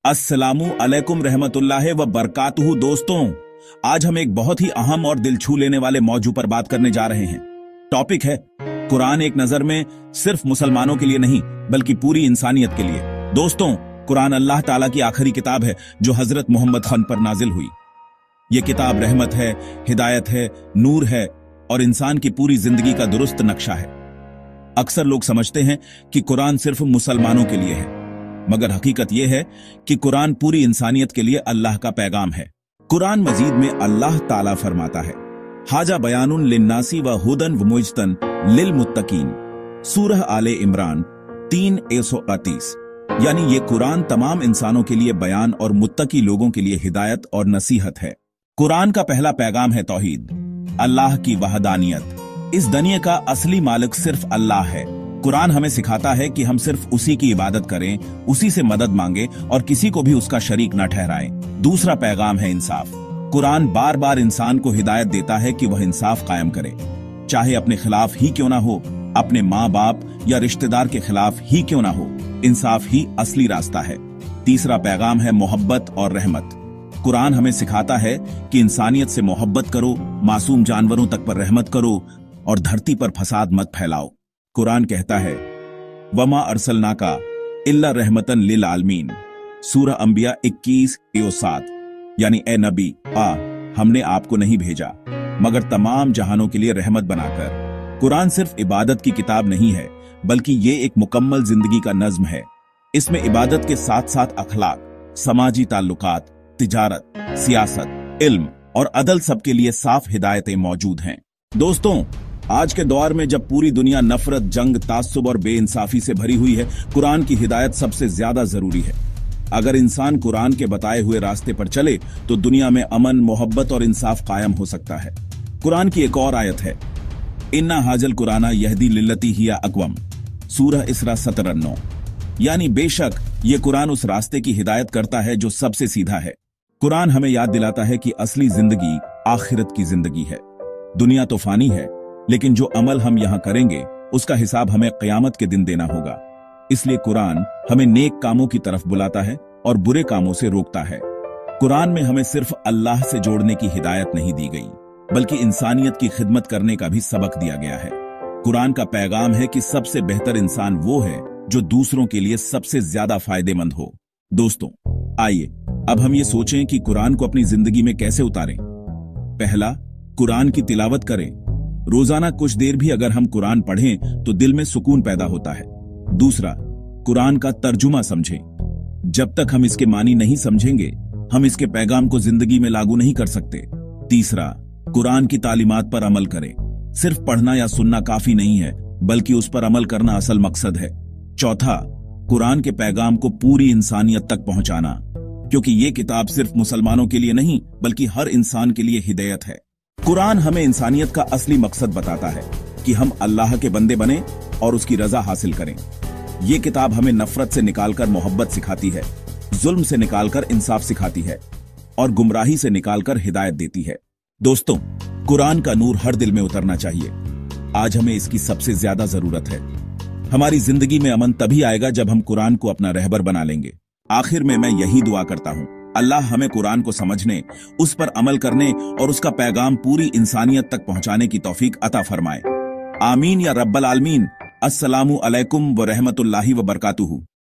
अस्सलामु अलैकुम रहमतुल्लाहि व बरकातुहू। दोस्तों, आज हम एक बहुत ही अहम और दिल छू लेने वाले मौजू पर बात करने जा रहे हैं। टॉपिक है कुरान एक नजर में सिर्फ मुसलमानों के लिए नहीं बल्कि पूरी इंसानियत के लिए। दोस्तों, कुरान अल्लाह ताला की आखिरी किताब है जो हजरत मोहम्मद खान पर नाजिल हुई। ये किताब रहमत है, हिदायत है, नूर है और इंसान की पूरी जिंदगी का दुरुस्त नक्शा है। अक्सर लोग समझते हैं कि कुरान सिर्फ मुसलमानों के लिए है, मगर हकीकत यह है कि कुरान पूरी इंसानियत के लिए अल्लाह का पैगाम है। कुरान मजीद में अल्लाह ताला फरमाता है, हाजा बयानुन लिन्नासी व हुदन व मुज्तन लिल मुत्तकीन, सूरह आले इमरान 3:138। यानी ये कुरान तमाम इंसानों के लिए बयान और मुत्तकी लोगों के लिए हिदायत और नसीहत है। कुरान का पहला पैगाम है तौहीद, अल्लाह की वहदानियत। इस दुनिया का असली मालिक सिर्फ अल्लाह है। कुरान हमें सिखाता है कि हम सिर्फ उसी की इबादत करें, उसी से मदद मांगे और किसी को भी उसका शरीक न ठहराएं। दूसरा पैगाम है इंसाफ। कुरान बार बार इंसान को हिदायत देता है कि वह इंसाफ कायम करे, चाहे अपने खिलाफ ही क्यों ना हो, अपने माँ बाप या रिश्तेदार के खिलाफ ही क्यों ना हो। इंसाफ ही असली रास्ता है। तीसरा पैगाम है मोहब्बत और रहमत। कुरान हमें सिखाता है कि इंसानियत से मोहब्बत करो, मासूम जानवरों तक पर रहमत करो और धरती पर फसाद मत फैलाओ। कुरान कहता है, वमा अरसलनाका इल्ला रहमतन लिल आलमीन, सूरह अंबिया 21:7। यानी ए नबी, हमने आपको नहीं भेजा मगर तमाम जहानों के लिए रहमत बनाकर। कुरान सिर्फ इबादत की किताब नहीं है बल्कि ये एक मुकम्मल जिंदगी का नज्म है। इसमें इबादत के साथ साथ अखलाक, समाजी ताल्लुकात, तिजारत, सियासत, इल्म और अदल सबके लिए साफ हिदायतें मौजूद हैं। दोस्तों, आज के दौर में जब पूरी दुनिया नफरत, जंग, तास्सुब और बेइंसाफी से भरी हुई है, कुरान की हिदायत सबसे ज्यादा जरूरी है। अगर इंसान कुरान के बताए हुए रास्ते पर चले तो दुनिया में अमन, मोहब्बत और इंसाफ कायम हो सकता है। कुरान की एक और आयत है, इन्ना हाजल कुराना यहदी लिल्लती हिया अक़वम, सूरह इसरा 17:9। यानी बेशक ये कुरान उस रास्ते की हिदायत करता है जो सबसे सीधा है। कुरान हमें याद दिलाता है कि असली जिंदगी आखिरत की जिंदगी है। दुनिया तो फानी है, लेकिन जो अमल हम यहाँ करेंगे उसका हिसाब हमें क़यामत के दिन देना होगा। इसलिए कुरान हमें नेक कामों की तरफ बुलाता है और बुरे कामों से रोकता है। कुरान में हमें सिर्फ अल्लाह से जोड़ने की हिदायत नहीं दी गई बल्कि इंसानियत की खिदमत करने का भी सबक दिया गया है। कुरान का पैगाम है कि सबसे बेहतर इंसान वो है जो दूसरों के लिए सबसे ज्यादा फायदेमंद हो। दोस्तों, आइए अब हम ये सोचें कि कुरान को अपनी जिंदगी में कैसे उतारें। पहला, कुरान की तिलावत करें। रोजाना कुछ देर भी अगर हम कुरान पढ़ें तो दिल में सुकून पैदा होता है। दूसरा, कुरान का तर्जुमा समझें। जब तक हम इसके मानी नहीं समझेंगे, हम इसके पैगाम को जिंदगी में लागू नहीं कर सकते। तीसरा, कुरान की तालीमात पर अमल करें। सिर्फ पढ़ना या सुनना काफी नहीं है बल्कि उस पर अमल करना असल मकसद है। चौथा, कुरान के पैगाम को पूरी इंसानियत तक पहुंचाना, क्योंकि ये किताब सिर्फ मुसलमानों के लिए नहीं बल्कि हर इंसान के लिए हिदायत है। कुरान हमें इंसानियत का असली मकसद बताता है कि हम अल्लाह के बंदे बने और उसकी रजा हासिल करें। ये किताब हमें नफरत से निकालकर मोहब्बत सिखाती है, जुल्म से निकालकर इंसाफ सिखाती है और गुमराही से निकालकर हिदायत देती है। दोस्तों, कुरान का नूर हर दिल में उतरना चाहिए। आज हमें इसकी सबसे ज्यादा जरूरत है। हमारी जिंदगी में अमन तभी आएगा जब हम कुरान को अपना रहबर बना लेंगे। आखिर में मैं यही दुआ करता हूँ, अल्लाह हमें कुरान को समझने, उस पर अमल करने और उसका पैगाम पूरी इंसानियत तक पहुंचाने की तौफीक अता फरमाए। आमीन या रब्बल आलमीन। अस्सलामु अलैकुम व रहमतुल्लाहि व बरकातुहू।